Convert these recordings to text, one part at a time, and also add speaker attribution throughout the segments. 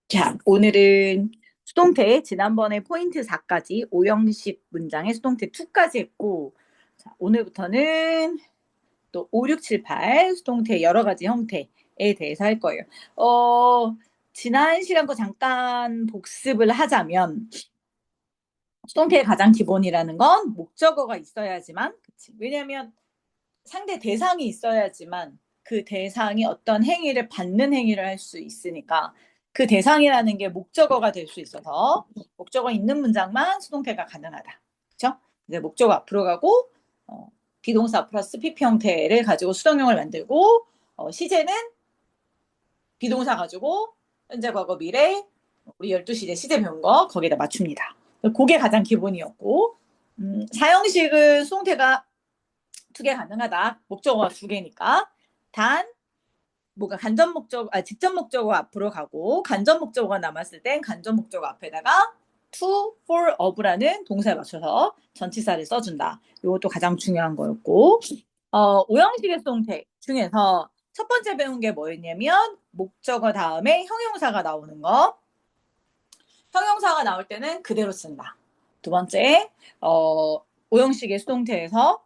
Speaker 1: 자, 오늘은 수동태 지난번에 포인트 4까지 오형식 문장의 수동태 2까지 했고, 자, 오늘부터는 또 5, 6, 7, 8 수동태 여러 가지 형태에 대해서 할 거예요. 지난 시간 거 잠깐 복습을 하자면 수동태의 가장 기본이라는 건 목적어가 있어야지만, 그치? 왜냐하면 상대 대상이 있어야지만 그 대상이 어떤 행위를 받는 행위를 할 수 있으니까 그 대상이라는 게 목적어가 될 수 있어서 목적어 있는 문장만 수동태가 가능하다. 그렇죠? 이제 목적어 앞으로 가고 비동사 플러스 PP 형태를 가지고 수동형을 만들고 시제는 비동사 가지고 현재 과거 미래 우리 12시제 시제 배운 거 거기다 맞춥니다. 그게 가장 기본이었고 사형식은 수동태가 2개 가능하다. 목적어가 2개니까. 단 뭐가 직접 목적어 앞으로 가고 간접 목적어가 남았을 땐 간접 목적어 앞에다가 to, for, of라는 동사에 맞춰서 전치사를 써준다. 이것도 가장 중요한 거였고 오형식의 수동태 중에서 첫 번째 배운 게 뭐였냐면 목적어 다음에 형용사가 나오는 거. 형용사가 나올 때는 그대로 쓴다. 두 번째 오형식의 수동태에서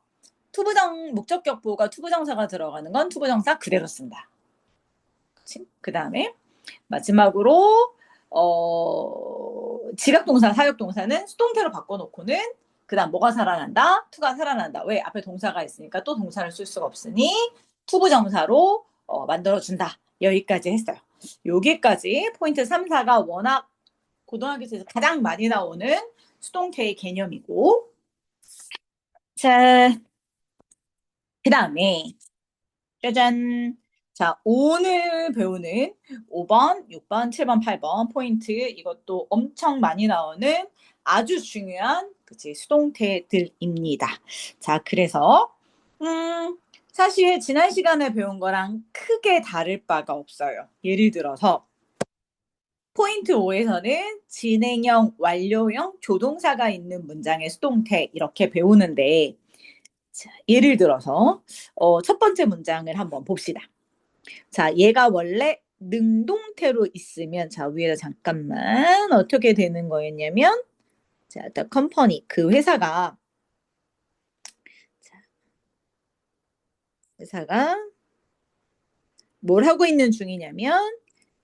Speaker 1: 목적격보가 투부정사가 들어가는 건 투부정사 그대로 쓴다. 그 다음에 마지막으로 지각동사, 사역동사는 수동태로 바꿔놓고는 그 다음 뭐가 살아난다? 투가 살아난다. 왜? 앞에 동사가 있으니까 또 동사를 쓸 수가 없으니 투부정사로 만들어준다. 여기까지 했어요. 여기까지 포인트 3, 4가 워낙 고등학교에서 가장 많이 나오는 수동태의 개념이고 자, 그 다음에 짜잔. 자, 오늘 배우는 5번, 6번, 7번, 8번 포인트 이것도 엄청 많이 나오는 아주 중요한 수동태들입니다. 자, 그래서 사실 지난 시간에 배운 거랑 크게 다를 바가 없어요. 예를 들어서 포인트 5에서는 진행형, 완료형, 조동사가 있는 문장의 수동태 이렇게 배우는데 자, 예를 들어서 첫 번째 문장을 한번 봅시다. 자, 얘가 원래 능동태로 있으면 자, 위에다 잠깐만 어떻게 되는 거였냐면 자, the company 그 회사가 뭘 하고 있는 중이냐면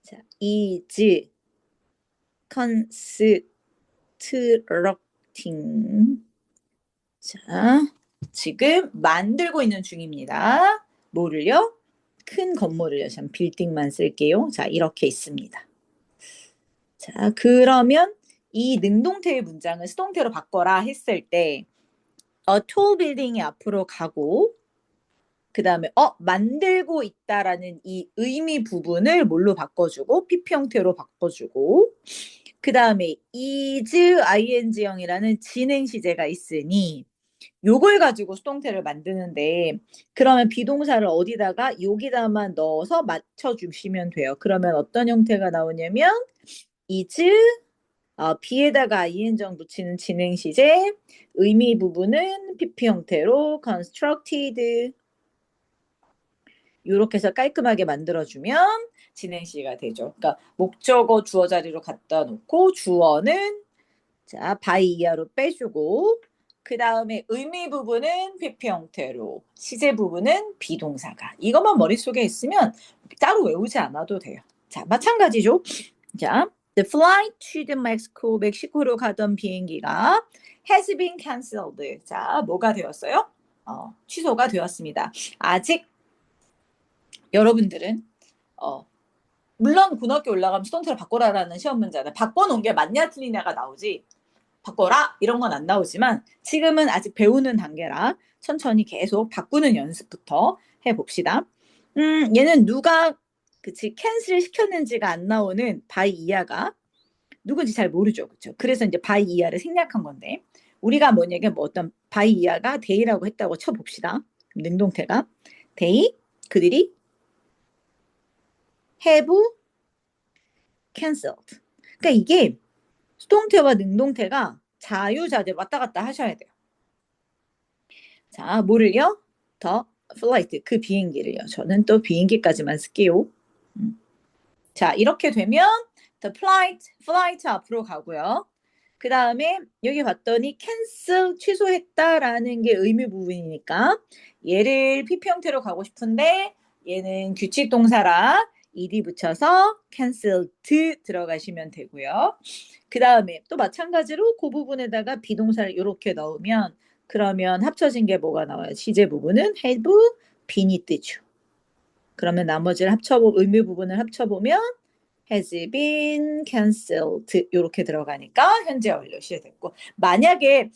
Speaker 1: 자, is constructing 자, 지금 만들고 있는 중입니다. 뭐를요? 큰 건물을요. 참 빌딩만 쓸게요. 자, 이렇게 있습니다. 자, 그러면 이 능동태의 문장을 수동태로 바꿔라 했을 때 tall building이 앞으로 가고 그 다음에 만들고 있다라는 이 의미 부분을 뭘로 바꿔주고 PP 형태로 바꿔주고 그 다음에 is ing형이라는 진행 시제가 있으니 요걸 가지고 수동태를 만드는데 그러면 비동사를 어디다가 여기다만 넣어서 맞춰주시면 돼요. 그러면 어떤 형태가 나오냐면 is B에다가 ing정 붙이는 진행 시제 의미 부분은 PP 형태로 constructed 이렇게 해서 깔끔하게 만들어주면 진행시가 되죠. 그러니까 목적어 주어 자리로 갖다 놓고 주어는 자 by 이하로 빼주고 그 다음에 의미 부분은 PP 형태로 시제 부분은 비동사가 이것만 머릿속에 있으면 따로 외우지 않아도 돼요. 자 마찬가지죠. 자 The flight to the Mexico 멕시코로 가던 비행기가 has been cancelled. 자 뭐가 되었어요? 취소가 되었습니다. 아직 여러분들은 물론 고등학교 올라가면 수동태로 바꿔라라는 시험 문제는 바꿔놓은 게 맞냐 틀리냐가 나오지 바꿔라 이런 건 안 나오지만 지금은 아직 배우는 단계라 천천히 계속 바꾸는 연습부터 해봅시다. 얘는 누가 캔슬 시켰는지가 안 나오는 by 이하가 누군지 잘 모르죠. 그렇죠? 그래서 이제 by 이하를 생략한 건데 우리가 뭐냐면 어떤 by 이하가 they라고 했다고 쳐봅시다. 능동태가 they 그들이 have cancelled. 그러니까 이게 수동태와 능동태가 자유자재 왔다 갔다 하셔야 돼요. 자, 뭐를요? 더 flight 그 비행기를요. 저는 또 비행기까지만 쓸게요. 자, 이렇게 되면 the flight 앞으로 가고요. 그 다음에 여기 봤더니 cancel 취소했다라는 게 의미 부분이니까 얘를 PP 형태로 가고 싶은데 얘는 규칙 동사라 ed 붙여서 canceled 들어가시면 되고요. 그 다음에 또 마찬가지로 그 부분에다가 비동사를 이렇게 넣으면 그러면 합쳐진 게 뭐가 나와요? 시제 부분은 have been이 뜨죠. 그러면 나머지를 의미 부분을 합쳐보면 has been cancelled 이렇게 들어가니까 현재 완료시 됐고 만약에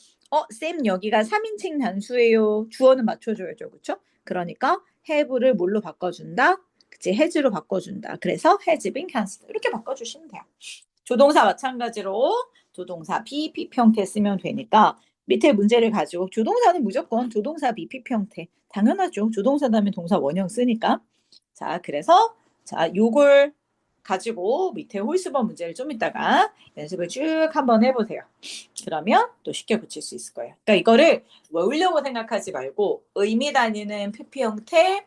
Speaker 1: 쌤 여기가 3인칭 단수예요. 주어는 맞춰줘야죠. 그렇죠? 그러니까 have를 뭘로 바꿔준다? 그치? has로 바꿔준다. 그래서 has been cancelled 이렇게 바꿔주시면 돼요. 조동사 마찬가지로 조동사 BP 형태 쓰면 되니까 밑에 문제를 가지고 조동사는 무조건 조동사 BP 형태 당연하죠. 조동사 다음에 동사 원형 쓰니까 자 그래서 자 요걸 가지고 밑에 홀수번 문제를 좀 이따가 연습을 쭉 한번 해보세요. 그러면 또 쉽게 붙일 수 있을 거예요. 그러니까 이거를 외우려고 생각하지 말고 의미 다니는 PP 형태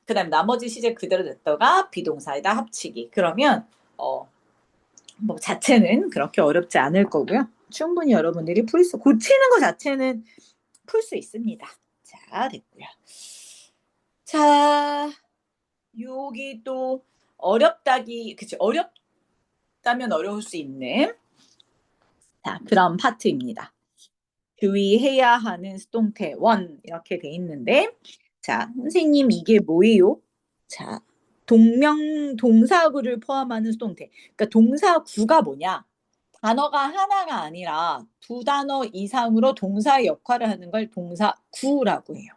Speaker 1: 그 다음 나머지 시제 그대로 냈다가 비동사에다 합치기 그러면 뭐 자체는 그렇게 어렵지 않을 거고요. 충분히 여러분들이 고치는 것 자체는 풀 수 있습니다. 자, 됐고요. 자, 여기 또 그치, 어렵다면 어려울 수 있는 자, 그런 파트입니다. 주의해야 하는 수동태 원 이렇게 돼 있는데 자, 선생님 이게 뭐예요? 자, 동사구를 포함하는 수동태. 그러니까 동사구가 뭐냐? 단어가 하나가 아니라 두 단어 이상으로 동사의 역할을 하는 걸 동사구라고 해요.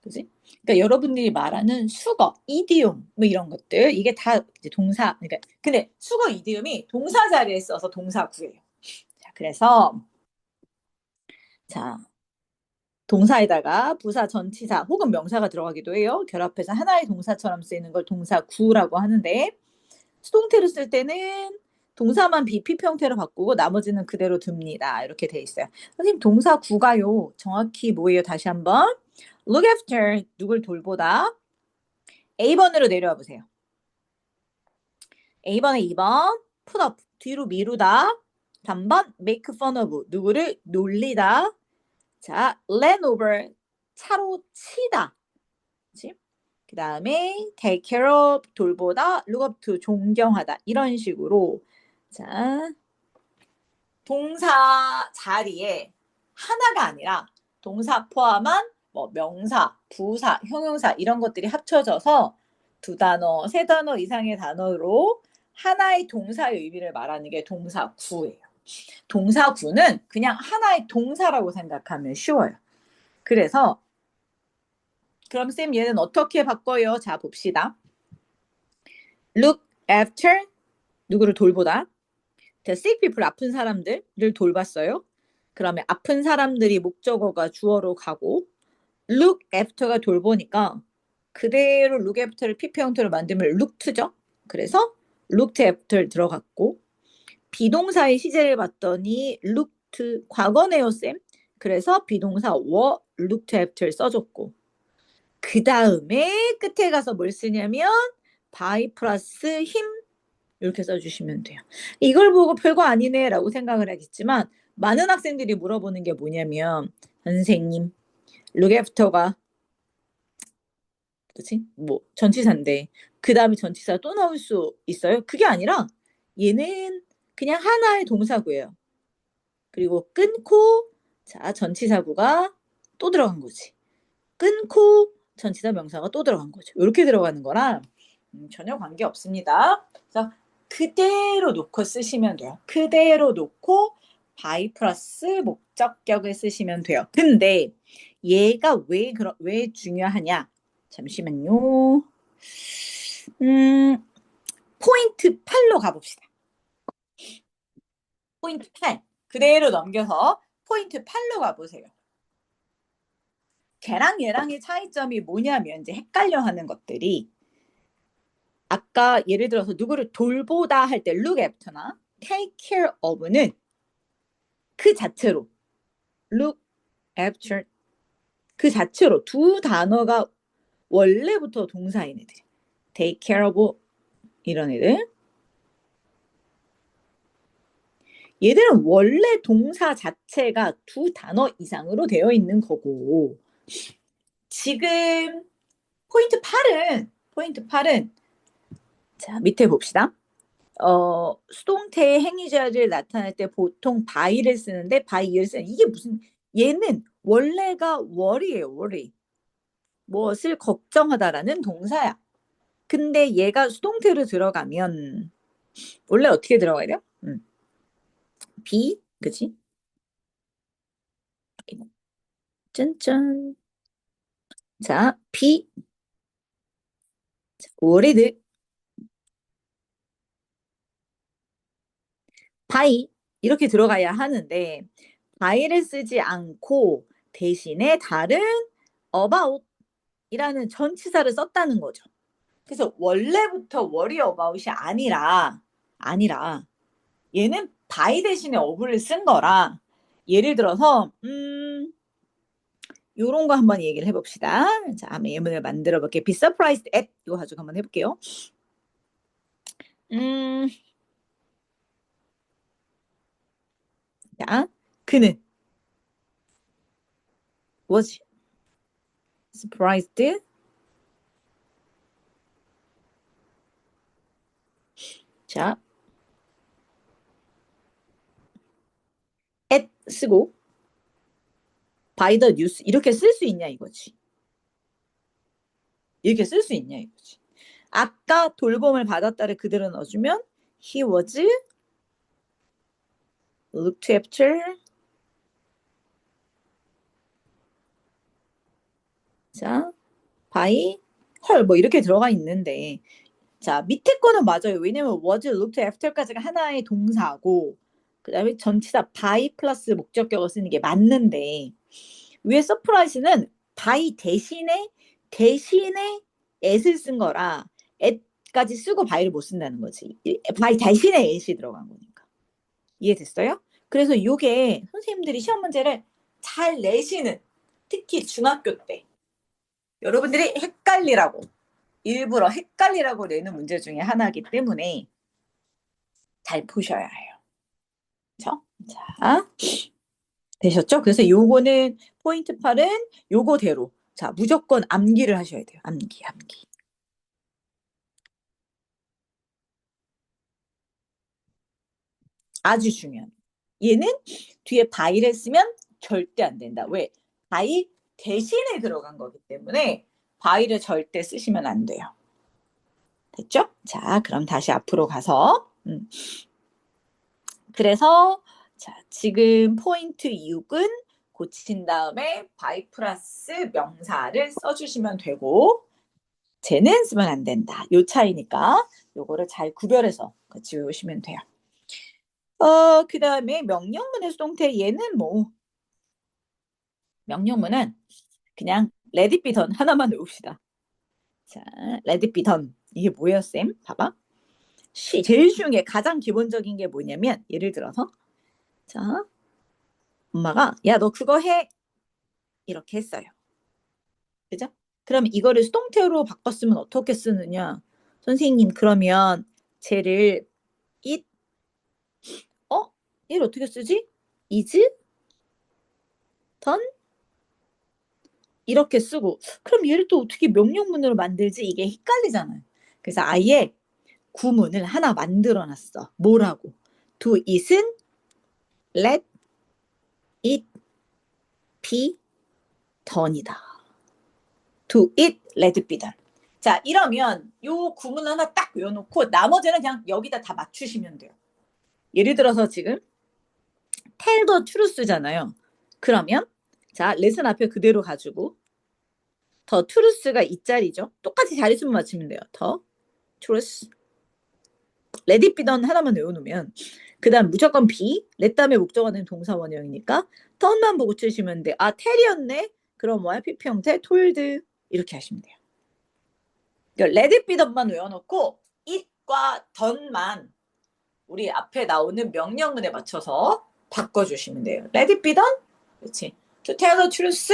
Speaker 1: 그지? 그러니까 여러분들이 말하는 수거, 이디움 뭐 이런 것들 이게 다 이제 동사. 그러니까 근데 수거, 이디움이 동사 자리에 써서 동사구예요. 자, 그래서 자 동사에다가 부사, 전치사 혹은 명사가 들어가기도 해요. 결합해서 하나의 동사처럼 쓰이는 걸 동사구라고 하는데 수동태로 쓸 때는 동사만 BP 형태로 바꾸고 나머지는 그대로 둡니다. 이렇게 돼 있어요. 선생님 동사구가요. 정확히 뭐예요? 다시 한번. look after 누굴 돌보다. A번으로 내려와 보세요. A번에 2번 put up 뒤로 미루다. 3번 make fun of 누구를 놀리다. 자, ran over 차로 치다. 그치? 그 다음에 take care of 돌보다, look up to 존경하다 이런 식으로 자 동사 자리에 하나가 아니라 동사 포함한 뭐 명사, 부사, 형용사 이런 것들이 합쳐져서 두 단어, 세 단어 이상의 단어로 하나의 동사의 의미를 말하는 게 동사구예요. 동사구는 그냥 하나의 동사라고 생각하면 쉬워요. 그래서 그럼 쌤 얘는 어떻게 바꿔요? 자 봅시다. look after 누구를 돌보다. The sick people 아픈 사람들을 돌봤어요. 그러면 아픈 사람들이 목적어가 주어로 가고 look after가 돌보니까 그대로 look after를 PP 형태로 만들면 looked죠. 그래서 looked after 들어갔고 비동사의 시제를 봤더니 looked 과거네요 쌤. 그래서 비동사 were looked after 써줬고 그 다음에 끝에 가서 뭘 쓰냐면 by 플러스 him 이렇게 써주시면 돼요. 이걸 보고 별거 아니네 라고 생각을 하겠지만 많은 학생들이 물어보는 게 뭐냐면 선생님 look after가 그치? 뭐 전치사인데 그 다음에 전치사 또 나올 수 있어요? 그게 아니라 얘는 그냥 하나의 동사구예요. 그리고 끊고 자 전치사구가 또 들어간 거지. 끊고 전치사 명사가 또 들어간 거죠. 이렇게 들어가는 거랑 전혀 관계 없습니다. 그래서 그대로 놓고 쓰시면 돼요. 그대로 놓고 by 플러스 목적격을 쓰시면 돼요. 근데 얘가 왜 중요하냐? 잠시만요. 포인트 8로 가봅시다. 포인트 8. 그대로 넘겨서 포인트 8로 가보세요. 걔랑 얘랑의 차이점이 뭐냐면 이제 헷갈려 하는 것들이 아까 예를 들어서 누구를 돌보다 할 때 look after나 take care of는 그 자체로 look after 그 자체로 두 단어가 원래부터 동사인 애들 take care of 이런 애들 얘들은 원래 동사 자체가 두 단어 이상으로 되어 있는 거고, 지금 포인트 8은 자, 밑에 봅시다. 수동태의 행위자를 나타낼 때 보통 by를 쓰는데 by를 쓰는 이게 무슨 얘는 원래가 worry예요. worry. 무엇을 걱정하다라는 동사야. 근데 얘가 수동태로 들어가면 원래 어떻게 들어가야 돼요? be 그치? 짠짠. 자, be worried by 이렇게 들어가야 하는데 by를 쓰지 않고 대신에 다른 about 이라는 전치사를 썼다는 거죠. 그래서 원래부터 worry about이 아니라 얘는 by 대신에 of를 쓴 거라 예를 들어서 요런 거 한번 얘기를 해봅시다. 자, 한번 예문을 만들어 볼게요. be surprised at 이거 가지고 한번 해볼게요. 자, 그는 was surprised 자, at 쓰고 by the news 이렇게 쓸 수 있냐 이거지. 이렇게 쓸 수 있냐 이거지. 아까 돌봄을 받았다를 그대로 넣어주면 he was looked after 자 by her 뭐 이렇게 들어가 있는데 자 밑에 거는 맞아요. 왜냐면 was looked after까지가 하나의 동사고 그 다음에 전치사 by 플러스 목적격을 쓰는 게 맞는데 위에 surprise는 by 대신에 at을 쓴 거라 at까지 쓰고 by를 못 쓴다는 거지. by 대신에 at이 들어간 거니까. 이해됐어요? 그래서 이게 선생님들이 시험 문제를 잘 내시는 특히 중학교 때 여러분들이 일부러 헷갈리라고 내는 문제 중에 하나이기 때문에 잘 보셔야 해요. 그렇죠? 자, 되셨죠? 그래서 요거는 포인트 8은 요거대로 자 무조건 암기를 하셔야 돼요. 암기. 아주 중요한. 얘는 뒤에 by를 쓰면 절대 안 된다. 왜? by 대신에 들어간 거기 때문에 by를 절대 쓰시면 안 돼요. 됐죠? 자, 그럼 다시 앞으로 가서 그래서 자, 지금 포인트 6은 고친 다음에 by 플러스 명사를 써주시면 되고 쟤는 쓰면 안 된다. 요 차이니까 요거를 잘 구별해서 같이 외우시면 돼요. 그 다음에 명령문의 수동태 얘는 뭐 명령문은 그냥 let it be done 하나만 외웁시다. 자, let it be done 이게 뭐예요, 쌤? 봐봐. 제일 쉬운 게 가장 기본적인 게 뭐냐면 예를 들어서 자 엄마가 야 너 그거 해 이렇게 했어요. 그죠? 그럼 이거를 수동태로 바꿨으면 어떻게 쓰느냐? 선생님 그러면 쟤를 it 얘를 어떻게 쓰지? is done 이렇게 쓰고 그럼 얘를 또 어떻게 명령문으로 만들지? 이게 헷갈리잖아요. 그래서 아예 구문을 하나 만들어 놨어. 뭐라고? do it은 let it be done이다. do it, let it be done. 자, 이러면 요 구문 하나 딱 외워놓고 나머지는 그냥 여기다 다 맞추시면 돼요. 예를 들어서 지금 tell the truth잖아요. 그러면 자, lesson 앞에 그대로 가지고 더 truth가 이 자리죠. 똑같이 자리수만 맞추면 돼요. 더 truth, let it be done 하나만 외워놓으면 그 다음 무조건 be, let 다음에 목적어는 동사 원형이니까 done만 보고 치시면 돼. 아, tell이었네? 그럼 뭐야? PP 형태 told 이렇게 하시면 돼요. 그러니까 let it be done만 외워놓고 it과 done만 우리 앞에 나오는 명령문에 맞춰서 바꿔주시면 돼요. Let it be done. 그렇지. To tell the truth.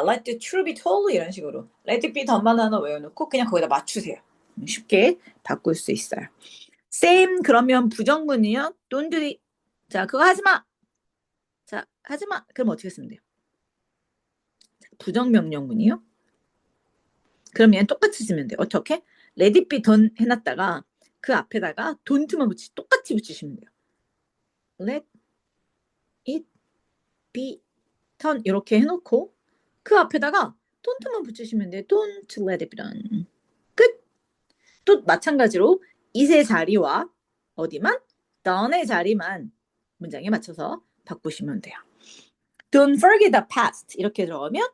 Speaker 1: let the truth be told. 이런 식으로. Let it be done만 하나 외워놓고 그냥 거기다 맞추세요. 쉽게 바꿀 수 있어요. same 그러면 부정문이요. Don't do it. 자, 그거 하지 마. 자, 하지 마. 그럼 어떻게 쓰면 돼요? 부정명령문이요? 그럼 얘는 똑같이 쓰면 돼요. 어떻게? let it be done 해놨다가 그 앞에다가 don't만 똑같이 붙이시면 돼요. let it be done 이렇게 해놓고 그 앞에다가 don't만 붙이시면 돼요. don't let it be done. 끝. 또 마찬가지로 it의 자리와 어디만? done의 자리만 문장에 맞춰서 바꾸시면 돼요. Don't forget the past 이렇게 들어가면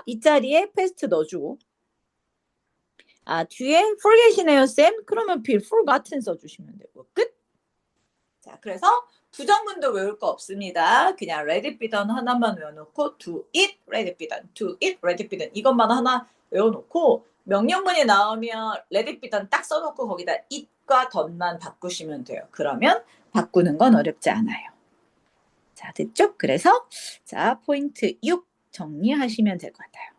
Speaker 1: 이 자리에 past 넣어주고 뒤에 forget이네요, 쌤. 그러면 be forgotten 써주시면 되고 끝. 자, 그래서 부정문도 외울 거 없습니다. 그냥 let it be done 하나만 외워놓고 do it, let it be done, do it, let it be done 이것만 하나 외워놓고 명령문이 나오면 let it be done 딱 써놓고 거기다 it과 done만 바꾸시면 돼요. 그러면 바꾸는 건 어렵지 않아요. 자, 됐죠? 그래서 자, 포인트 6 정리하시면 될 것 같아요.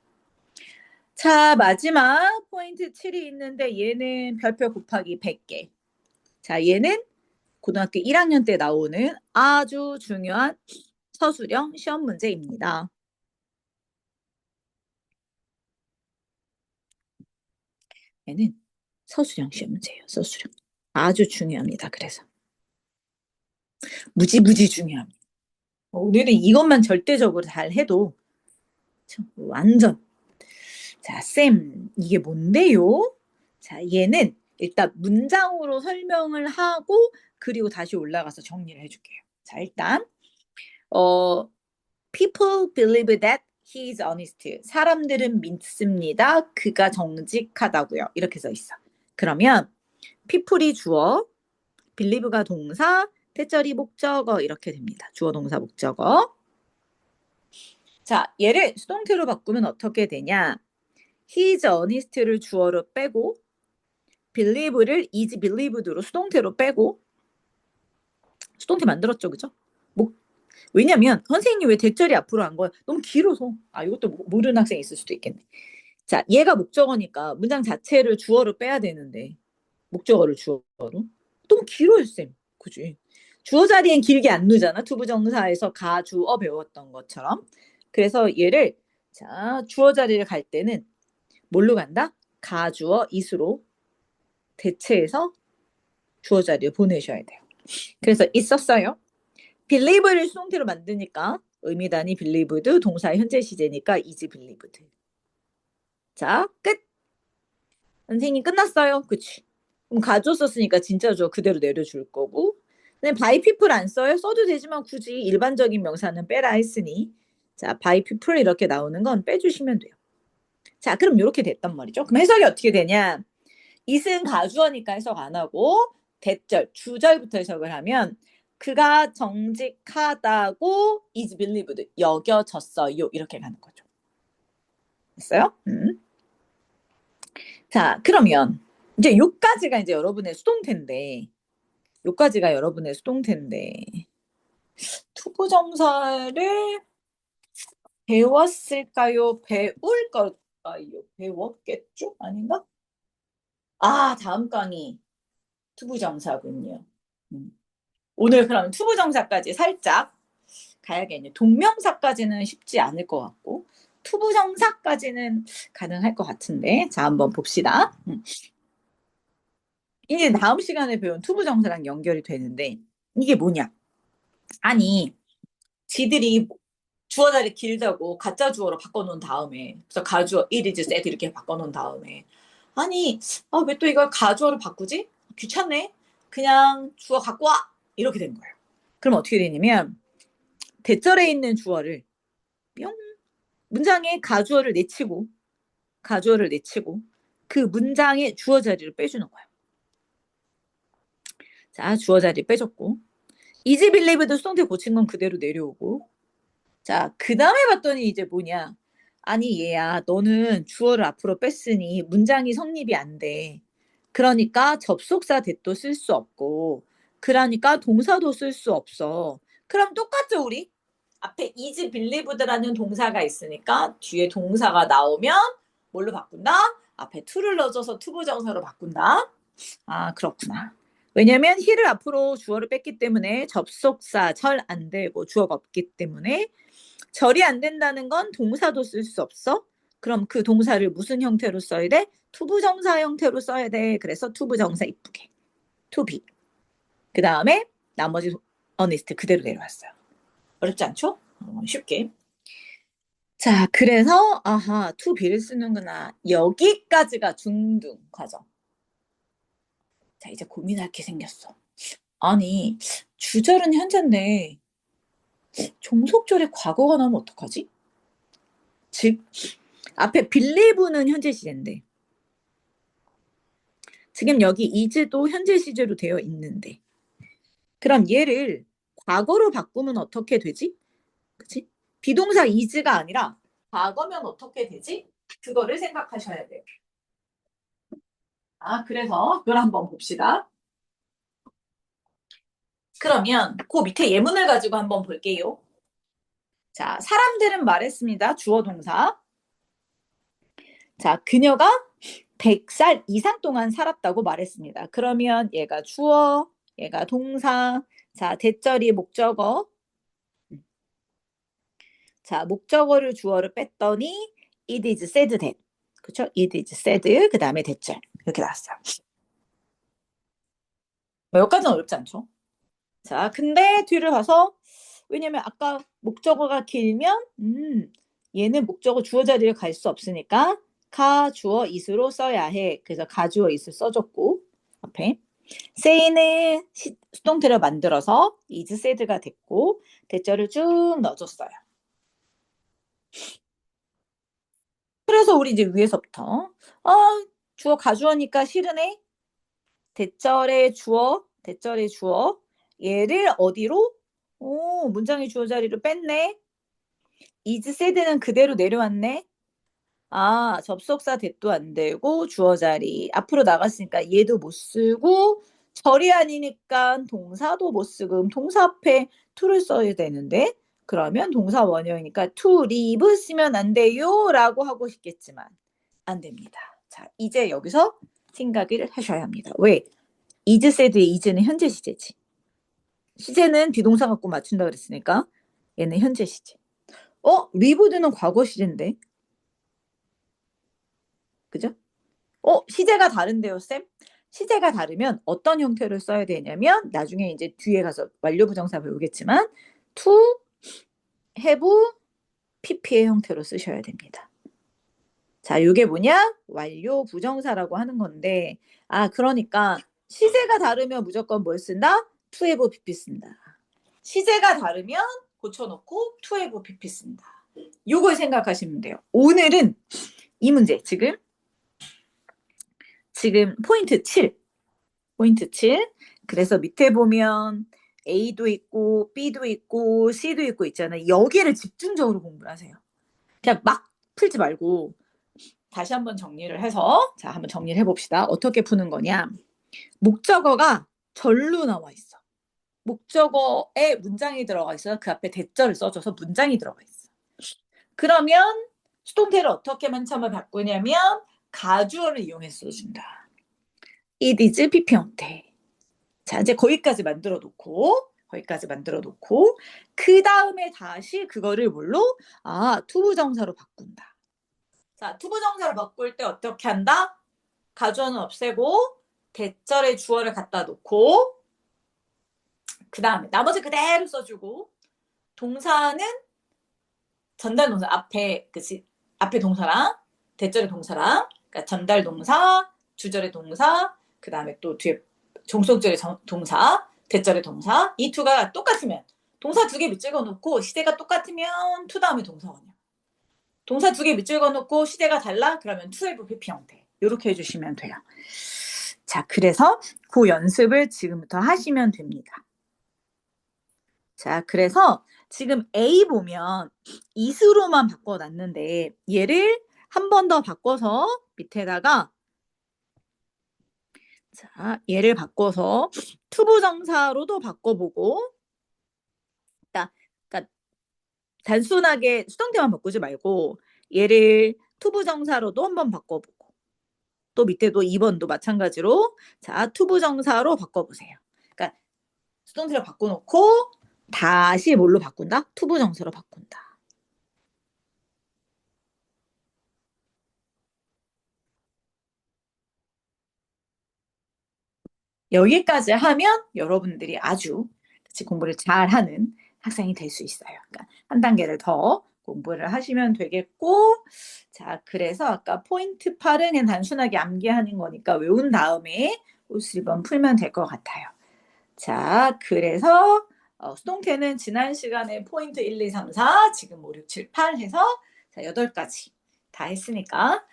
Speaker 1: 자, 마지막 포인트 7이 있는데 얘는 별표 곱하기 100개. 자, 얘는 고등학교 1학년 때 나오는 아주 중요한 서술형 시험 문제입니다. 얘는 서술형 시험 문제예요. 서술형. 아주 중요합니다. 그래서. 무지무지 중요합니다. 오늘은 이것만 절대적으로 잘 해도 완전. 자, 쌤, 이게 뭔데요? 자, 얘는 일단 문장으로 설명을 하고 그리고 다시 올라가서 정리를 해줄게요. 자, 일단 people believe that he is honest. 사람들은 믿습니다. 그가 정직하다고요. 이렇게 써 있어. 그러면 people이 주어, believe가 동사, 대절이 목적어 이렇게 됩니다. 주어, 동사, 목적어. 자, 얘를 수동태로 바꾸면 어떻게 되냐? he is honest를 주어로 빼고 believe를 is believed로 수동태로 빼고 수동태 만들었죠, 그죠? 왜냐면 선생님이 왜 대절이 앞으로 한 거야? 너무 길어서. 이것도 모르는 학생이 있을 수도 있겠네. 자, 얘가 목적어니까 문장 자체를 주어로 빼야 되는데 목적어를 주어로 너무 길어요, 쌤. 그지? 주어 자리엔 길게 안 누잖아. 투부정사에서 가, 주어 배웠던 것처럼. 그래서 얘를 자, 주어 자리를 갈 때는 뭘로 간다? 가, 주어, is로 대체해서 주어 자리에 보내셔야 돼요. 그래서 있었어요. believe를 수동태로 만드니까 의미단위 believed, 동사의 현재 시제니까 is believed. 자, 끝. 선생님 끝났어요. 그치? 그럼 가조 썼으니까 진짜 저 그대로 내려줄 거고. 근데 by people 안 써요? 써도 되지만 굳이 일반적인 명사는 빼라 했으니 자, by people 이렇게 나오는 건 빼주시면 돼요. 자, 그럼 이렇게 됐단 말이죠. 그럼 해석이 어떻게 되냐? it은 가주어니까 해석 안 하고 대절, 주절부터 해석을 하면 그가 정직하다고 is believed, 여겨졌어요. 이렇게 가는 거죠. 됐어요? 자, 그러면 이제 요까지가 이제 여러분의 수동태인데 요까지가 여러분의 수동태인데 투부정사를 배웠을까요? 배울 걸까요? 배웠겠죠? 아닌가? 다음 강의 투부정사군요. 오늘 그럼 투부정사까지 살짝 가야겠네요. 동명사까지는 쉽지 않을 것 같고 투부정사까지는 가능할 것 같은데 자 한번 봅시다. 이제 다음 시간에 배운 투부정사랑 연결이 되는데 이게 뭐냐? 아니 지들이 주어 자리 길다고 가짜 주어로 바꿔놓은 다음에 그래서 가주어 it is said 이렇게 바꿔놓은 다음에 아니 왜 또 이걸 가주어로 바꾸지? 귀찮네. 그냥 주어 갖고 와 이렇게 된 거예요. 그럼 어떻게 되냐면 대절에 있는 주어를 뿅 문장에 가주어를 내치고 그 문장의 주어 자리를 빼주는 거예요. 자, 주어 자리 빼줬고 is believed도 수동태 고친 건 그대로 내려오고 자, 그 다음에 봤더니 이제 뭐냐 아니 얘야 너는 주어를 앞으로 뺐으니 문장이 성립이 안 돼. 그러니까 접속사 that도 쓸 수 없고 그러니까 동사도 쓸 수 없어. 그럼 똑같죠 우리? 앞에 is believed라는 동사가 있으니까 뒤에 동사가 나오면 뭘로 바꾼다? 앞에 to를 넣어줘서 투부정사로 바꾼다. 그렇구나. 왜냐면 he를 앞으로 주어를 뺐기 때문에 접속사 절 안 되고 주어가 없기 때문에 절이 안 된다는 건 동사도 쓸 수 없어. 그럼 그 동사를 무슨 형태로 써야 돼? 투부정사 형태로 써야 돼. 그래서 투부정사 이쁘게. to be. 그 다음에 나머지 honest 그대로 내려왔어요. 어렵지 않죠? 쉽게. 자, 그래서 아하, to be를 쓰는구나. 여기까지가 중등 과정. 자, 이제 고민할 게 생겼어. 아니, 주절은 현재인데 종속절에 과거가 나오면 어떡하지? 즉, 앞에 believe는 현재 시제인데 지금 여기 is도 현재 시제로 되어 있는데 그럼 얘를 과거로 바꾸면 어떻게 되지? 그치? 비동사 is가 아니라 과거면 어떻게 되지? 그거를 생각하셔야 돼요. 그래서 그걸 한번 봅시다. 그러면 그 밑에 예문을 가지고 한번 볼게요. 자, 사람들은 말했습니다. 주어 동사. 자, 그녀가 100살 이상 동안 살았다고 말했습니다. 그러면 얘가 주어, 얘가 동사, 자, 대절이 목적어. 자, 목적어를 주어를 뺐더니 it is said that. 그쵸? it is said, 그 다음에 대절. 이렇게 나왔어요. 여기까지는 어렵지 않죠? 자, 근데 뒤를 봐서 왜냐면 아까 목적어가 길면 얘는 목적어 주어 자리를 갈 수 없으니까 가 주어 is로 써야 해. 그래서 가주어 is를 써줬고 앞에 say는 수동태로 만들어서 is said가 됐고 대절을 쭉 넣어줬어요. 그래서 우리 이제 위에서부터 주어 가주어니까 싫으네. 대절의 주어 얘를 어디로? 문장의 주어 자리로 뺐네. is said는 그대로 내려왔네. 접속사 대도 안 되고 주어 자리 앞으로 나갔으니까 얘도 못 쓰고 절이 아니니까 동사도 못 쓰고 동사 앞에 to를 써야 되는데 그러면 동사 원형이니까 to leave 쓰면 안 돼요 라고 하고 싶겠지만 안 됩니다. 자, 이제 여기서 생각을 하셔야 합니다. 왜? is said의 is는 현재 시제지. 시제는 비동사 갖고 맞춘다 그랬으니까 얘는 현재 시제. 리브드는 과거 시제인데. 그죠? 시제가 다른데요, 쌤? 시제가 다르면 어떤 형태를 써야 되냐면 나중에 이제 뒤에 가서 완료 부정사 배우겠지만 to, have, pp의 형태로 쓰셔야 됩니다. 자, 이게 뭐냐? 완료 부정사라고 하는 건데 그러니까 시제가 다르면 무조건 뭘 쓴다? to, have, pp 쓴다. 시제가 다르면 고쳐놓고 to, have, pp 쓴다. 요걸 생각하시면 돼요. 오늘은 이 문제 지금 포인트 7. 포인트 7. 그래서 밑에 보면 A도 있고 B도 있고 C도 있고 있잖아요. 여기를 집중적으로 공부를 하세요. 그냥 막 풀지 말고 다시 한번 정리를 해서 한번 정리를 해봅시다. 어떻게 푸는 거냐. 목적어가 절로 나와 있어. 목적어에 문장이 들어가 있어요. 그 앞에 대절을 써줘서 문장이 들어가 있어. 그러면 수동태를 어떻게 맨 처음에 바꾸냐면 가주어를 이용해서 써준다. it is PP 형태. 자, 이제 거기까지 만들어 놓고 그 다음에 다시 그거를 뭘로? 투부정사로 바꾼다. 자, 투부정사로 바꿀 때 어떻게 한다? 가주어는 없애고 대절의 주어를 갖다 놓고 그 다음에 나머지 그대로 써주고 동사는 전달 동사 앞에 동사랑 대절의 동사랑 그러니까 전달 동사, 주절의 동사, 그 다음에 또 뒤에 종속절의 동사, 대절의 동사 이 투가 똑같으면 동사 2개 밑줄거 놓고 시제가 똑같으면 투 다음에 동사 원형. 동사 2개 밑줄거 놓고 시제가 달라? 그러면 to have PP 형태. 이렇게 해주시면 돼요. 자, 그래서 그 연습을 지금부터 하시면 됩니다. 자, 그래서 지금 A 보면 is로만 바꿔놨는데 얘를 한 번 더 바꿔서 밑에다가 얘를 바꿔서 투부정사로도 바꿔보고 그러니까 단순하게 수동태만 바꾸지 말고 얘를 투부정사로도 한번 바꿔보고 또 밑에도 2번도 마찬가지로 자 투부정사로 바꿔보세요. 그러니까 수동태를 바꿔놓고 다시 뭘로 바꾼다? 투부정사로 바꾼다. 여기까지 하면 여러분들이 아주 공부를 잘하는 학생이 될 수 있어요. 그러니까 한 단계를 더 공부를 하시면 되겠고, 자 그래서 아까 포인트 8은 그냥 단순하게 암기하는 거니까 외운 다음에 50번 풀면 될 것 같아요. 자 그래서 수동태는 지난 시간에 포인트 1, 2, 3, 4 지금 5, 6, 7, 8 해서 자 8가지 다 했으니까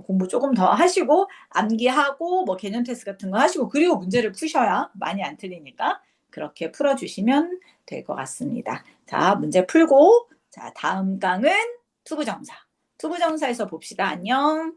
Speaker 1: 공부 조금 더 하시고 암기하고 뭐 개념 테스트 같은 거 하시고 그리고 문제를 푸셔야 많이 안 틀리니까 그렇게 풀어주시면 될 것 같습니다. 자 문제 풀고 자 다음 강은 투부정사. 투부정사에서 봅시다. 안녕.